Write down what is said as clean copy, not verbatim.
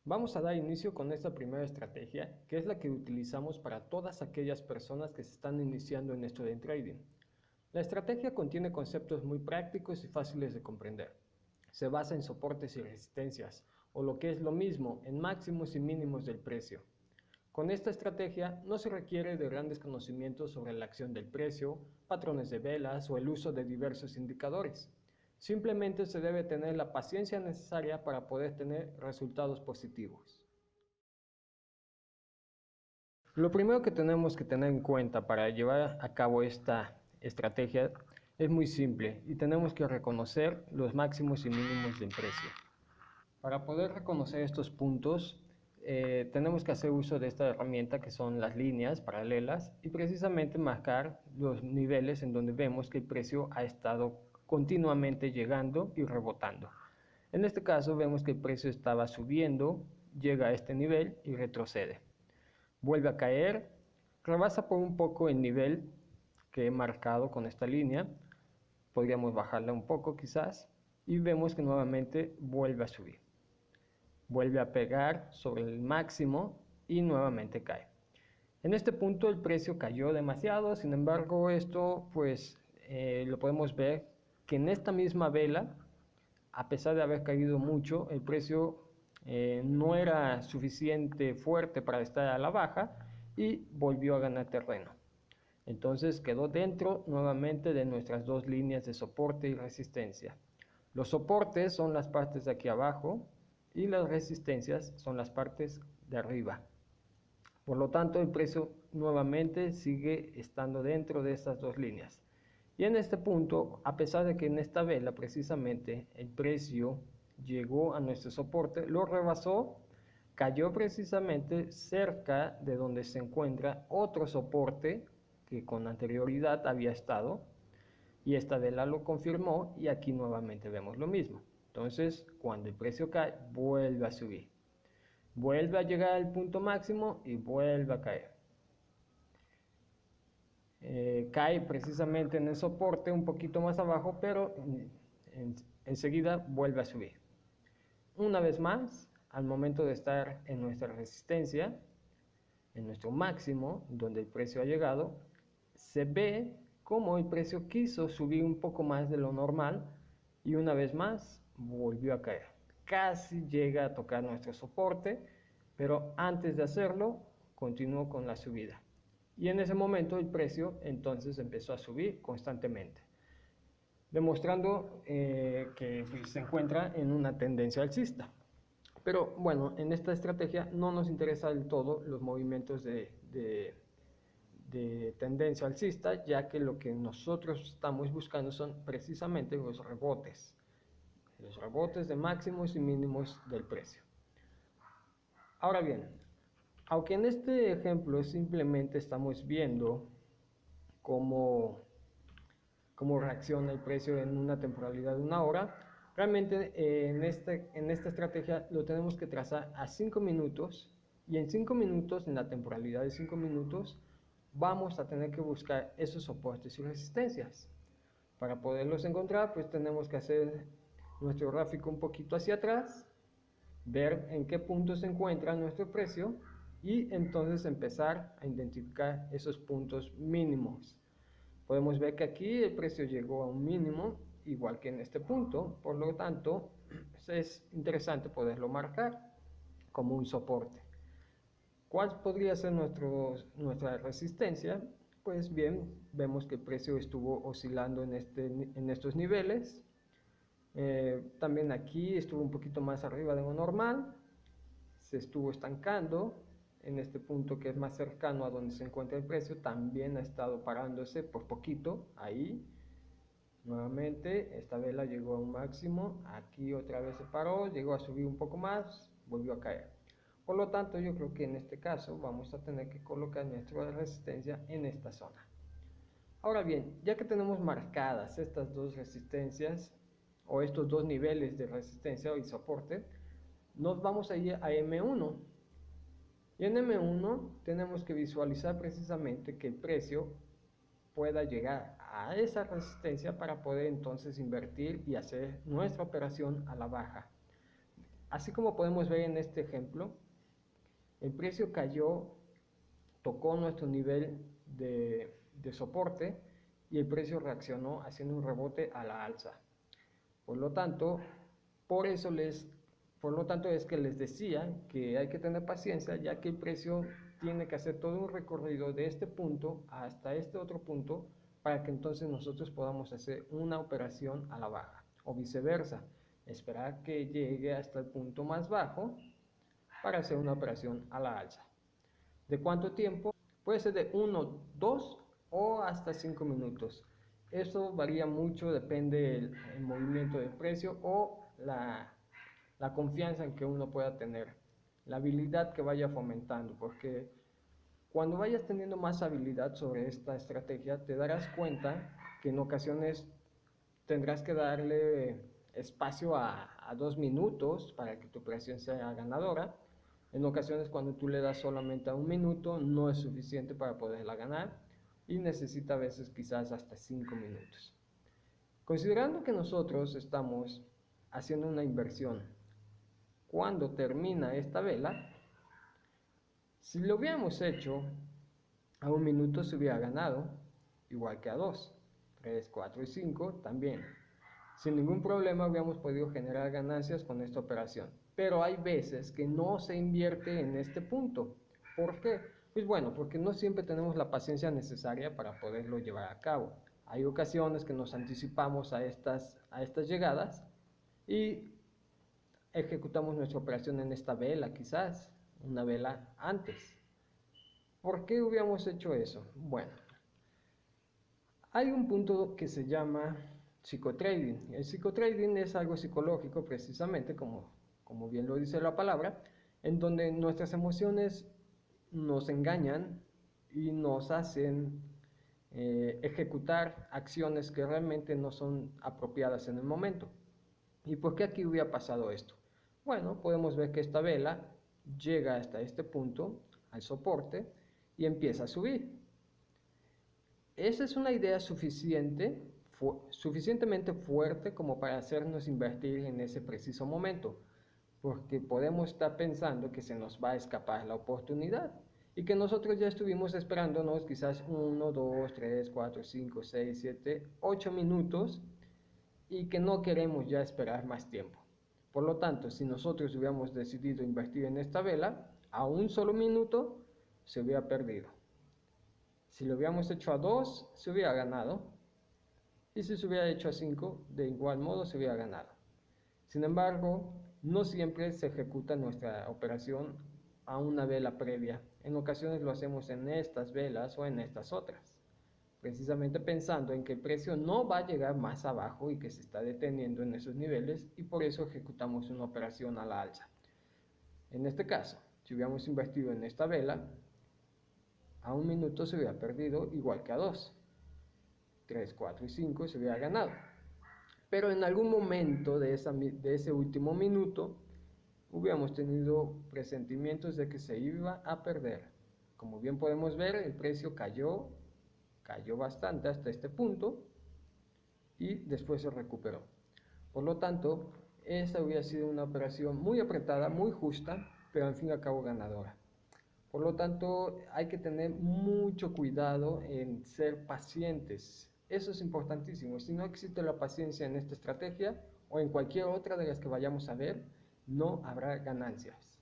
Vamos a dar inicio con esta primera estrategia, que es la que utilizamos para todas aquellas personas que se están iniciando en esto de trading. La estrategia contiene conceptos muy prácticos y fáciles de comprender. Se basa en soportes y resistencias, o lo que es lo mismo, en máximos y mínimos del precio. Con esta estrategia no se requiere de grandes conocimientos sobre la acción del precio, patrones de velas o el uso de diversos indicadores. Simplemente se debe tener la paciencia necesaria para poder tener resultados positivos. Lo primero que tenemos que tener en cuenta para llevar a cabo esta estrategia es muy simple y tenemos que reconocer los máximos y mínimos del precio. Para poder reconocer estos puntos, tenemos que hacer uso de esta herramienta que son las líneas paralelas y precisamente marcar los niveles en donde vemos que el precio ha estado continuamente llegando y rebotando. En este caso vemos que el precio estaba subiendo, llega a este nivel y retrocede. Vuelve a caer, rebasa por un poco el nivel que he marcado con esta línea, podríamos bajarla un poco quizás, y vemos que nuevamente vuelve a subir. Vuelve a pegar sobre el máximo y nuevamente cae. En este punto el precio cayó demasiado, sin embargo esto pues lo podemos ver que en esta misma vela, a pesar de haber caído mucho, el precio no era suficiente fuerte para estar a la baja y volvió a ganar terreno. Entonces quedó dentro nuevamente de nuestras dos líneas de soporte y resistencia. Los soportes son las partes de aquí abajo y las resistencias son las partes de arriba. Por lo tanto, el precio nuevamente sigue estando dentro de estas dos líneas. Y en este punto, a pesar de que en esta vela precisamente el precio llegó a nuestro soporte, lo rebasó, cayó precisamente cerca de donde se encuentra otro soporte que con anterioridad había estado, y esta vela lo confirmó y aquí nuevamente vemos lo mismo. Entonces, cuando el precio cae, vuelve a subir. Vuelve a llegar al punto máximo y vuelve a caer. Cae precisamente en el soporte un poquito más abajo, pero enseguida vuelve a subir. Una vez más, al momento de estar en nuestra resistencia, en nuestro máximo, donde el precio ha llegado, se ve como el precio quiso subir un poco más de lo normal y una vez más volvió a caer. Casi llega a tocar nuestro soporte, pero antes de hacerlo, continuó con la subida. Y en ese momento el precio entonces empezó a subir constantemente, demostrando que se encuentra en una tendencia alcista. Pero bueno, en esta estrategia no nos interesa del todo los movimientos de tendencia alcista, ya que lo que nosotros estamos buscando son precisamente los rebotes de máximos y mínimos del precio. Ahora bien, aunque en este ejemplo simplemente estamos viendo cómo reacciona el precio en una temporalidad de una hora, realmente en esta estrategia lo tenemos que trazar a 5 minutos y en 5 minutos, en la temporalidad de 5 minutos, vamos a tener que buscar esos soportes y resistencias. Para poderlos encontrar, pues tenemos que hacer nuestro gráfico un poquito hacia atrás, ver en qué punto se encuentra nuestro precio y entonces empezar a identificar esos puntos mínimos. Podemos ver que aquí el precio llegó a un mínimo, igual que en este punto, por lo tanto es interesante poderlo marcar como un soporte. ¿Cuál podría ser nuestra resistencia? Pues bien, vemos que el precio estuvo oscilando en estos niveles. También aquí estuvo un poquito más arriba de lo normal, se estuvo estancando. En este punto que es más cercano a donde se encuentra el precio, también ha estado parándose por poquito ahí. Nuevamente esta vela llegó a un máximo, aquí otra vez se paró, llegó a subir un poco más, volvió a caer. Por lo tanto, yo creo que en este caso vamos a tener que colocar nuestra resistencia en esta zona. Ahora bien, ya que tenemos marcadas estas dos resistencias o estos dos niveles de resistencia y soporte, nos vamos a ir a M1. Y en M1 tenemos que visualizar precisamente que el precio pueda llegar a esa resistencia para poder entonces invertir y hacer nuestra operación a la baja. Así como podemos ver en este ejemplo, el precio cayó, tocó nuestro nivel de soporte y el precio reaccionó haciendo un rebote a la alza. Por lo tanto, por eso por lo tanto es que les decía que hay que tener paciencia, ya que el precio tiene que hacer todo un recorrido de este punto hasta este otro punto para que entonces nosotros podamos hacer una operación a la baja o viceversa, esperar que llegue hasta el punto más bajo para hacer una operación a la alza. ¿De cuánto tiempo? Puede ser de 1, 2 o hasta 5 minutos. Eso varía mucho, depende del movimiento del precio o la confianza en que uno pueda tener, la habilidad que vaya fomentando, porque cuando vayas teniendo más habilidad sobre esta estrategia, te darás cuenta que en ocasiones tendrás que darle espacio a 2 minutos para que tu operación sea ganadora. En ocasiones cuando tú le das solamente a 1 minuto no es suficiente para poderla ganar y necesita a veces quizás hasta 5 minutos. Considerando que nosotros estamos haciendo una inversión cuando termina esta vela, si lo hubiéramos hecho a 1 minuto se hubiera ganado, igual que a 2, 3, 4 y 5 también. Sin ningún problema habíamos podido generar ganancias con esta operación. Pero hay veces que no se invierte en este punto. ¿Por qué? Pues bueno, porque no siempre tenemos la paciencia necesaria para poderlo llevar a cabo. Hay ocasiones que nos anticipamos a estas llegadas y ejecutamos nuestra operación en esta vela, quizás una vela antes. ¿Por qué hubiéramos hecho eso? Bueno, hay un punto que se llama psicotrading. El psicotrading es algo psicológico precisamente, como bien lo dice la palabra, en donde nuestras emociones nos engañan y nos hacen ejecutar acciones que realmente no son apropiadas en el momento. ¿Y por qué aquí hubiera pasado esto? Bueno, podemos ver que esta vela llega hasta este punto, al soporte, y empieza a subir. Esa es una idea suficientemente fuerte como para hacernos invertir en ese preciso momento, porque podemos estar pensando que se nos va a escapar la oportunidad y que nosotros ya estuvimos esperándonos quizás 1, 2, 3, 4, 5, 6, 7, 8 minutos y que no queremos ya esperar más tiempo. Por lo tanto, si nosotros hubiéramos decidido invertir en esta vela, a un solo minuto se hubiera perdido. Si lo hubiéramos hecho a 2, se hubiera ganado. Y si se hubiera hecho a 5, de igual modo se hubiera ganado. Sin embargo, no siempre se ejecuta nuestra operación a una vela previa. En ocasiones lo hacemos en estas velas o en estas otras, precisamente pensando en que el precio no va a llegar más abajo y que se está deteniendo en esos niveles y por eso ejecutamos una operación a la alza. En este caso, si hubiéramos invertido en esta vela, a 1 minuto se hubiera perdido igual que a 2. 3, 4 y 5 se hubiera ganado. Pero en algún momento de ese último minuto hubiéramos tenido presentimientos de que se iba a perder. Como bien podemos ver, el precio cayó bastante hasta este punto y después se recuperó. Por lo tanto, esta hubiera sido una operación muy apretada, muy justa, pero al fin y al cabo ganadora. Por lo tanto, hay que tener mucho cuidado en ser pacientes. Eso es importantísimo. Si no existe la paciencia en esta estrategia o en cualquier otra de las que vayamos a ver, no habrá ganancias.